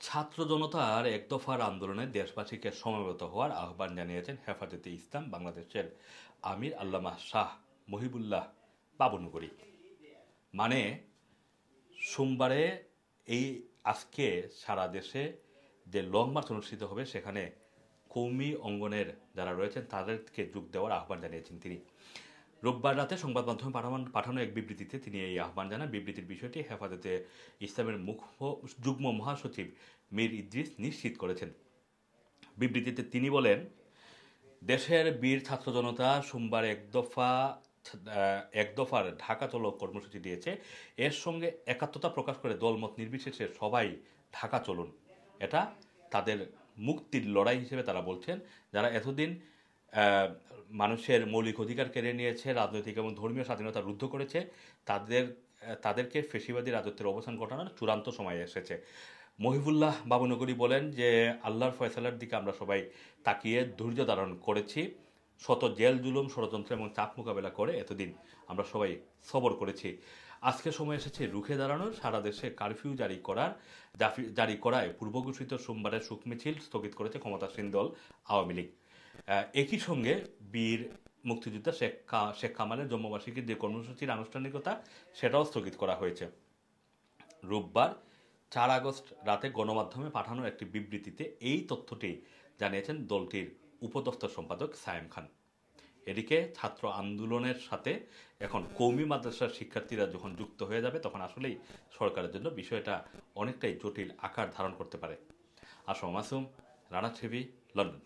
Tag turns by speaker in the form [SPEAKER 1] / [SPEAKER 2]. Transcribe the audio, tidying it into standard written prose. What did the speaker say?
[SPEAKER 1] ছাত্র জনতার এক দফার আন্দোলনে দেশবাসীকে সমবেত হওয়ার আহ্বান জানিয়েছেন হেফাজতে ইসলাম বাংলাদেশের আমির আল্লামা শাহ মহিবুল্লাহ বাবুনগরী। মানে সোমবারে এই আজকে সারা দেশে যে লং মার্চ অনুষ্ঠিত হবে সেখানে কৌমি অঙ্গনের যারা রয়েছেন তাদেরকে যোগ দেওয়ার আহ্বান জানিয়েছেন তিনি। রোববার রাতে সংবাদ মাধ্যমে পাঠানো এক বিবৃতিতে তিনি এই আহ্বান জানান। বিবৃতির বিষয়টি হেফাজতে ইসলামের যুগ্ম মহাসচিব মীর ইদ্রিস নিশ্চিত করেছেন। বিবৃতিতে তিনি বলেন, দেশের বীর ছাত্র জনতা সোমবার এক দফার ঢাকা চলো কর্মসূচি দিয়েছে। এর সঙ্গে একাত্মতা প্রকাশ করে দলমত নির্বিশেষে সবাই ঢাকা চলুন। এটা তাদের মুক্তির লড়াই হিসেবে তারা বলছেন। যারা এতদিন মানুষের মৌলিক অধিকার কেড়ে নিয়েছে, রাজনৈতিক এবং ধর্মীয় স্বাধীনতা রুদ্ধ করেছে, তাদেরকে ফেসিবাদী রাজত্বের অবসান ঘটানোর চূড়ান্ত সময় এসেছে। মহিবুল্লাহ বাবুনগরী বলেন যে আল্লাহর ফয়সালার দিকে আমরা সবাই তাকিয়ে ধৈর্য ধারণ করেছি। শত জেল জুলুম ষড়যন্ত্র এবং চাপ মোকাবেলা করে এতদিন আমরা সবাই সবর করেছি। আজকে সময় এসেছে রুখে দাঁড়ানোর। সারা দেশে কারফিউ জারি করায় পূর্বঘোষিত সোমবারের শোক মিছিল স্থগিত করেছে ক্ষমতাসীন দল আওয়ামী লীগ। একই সঙ্গে বীর মুক্তিযোদ্ধা শেখ কামালের জন্মবার্ষিকীর যে কর্মসূচির আনুষ্ঠানিকতা সেটাও স্থগিত করা হয়েছে। রোববার 4 আগস্ট রাতে গণমাধ্যমে পাঠানো একটি বিবৃতিতে এই তথ্যটি জানিয়েছেন দলটির উপদপ্তর সম্পাদক সায়েম খান। এদিকে ছাত্র আন্দোলনের সাথে এখন কওমি মাদ্রাসার শিক্ষার্থীরা যখন যুক্ত হয়ে যাবে তখন আসলেই সরকারের জন্য বিষয়টা অনেকটাই জটিল আকার ধারণ করতে পারে। Assam Masum, Rana TV, London.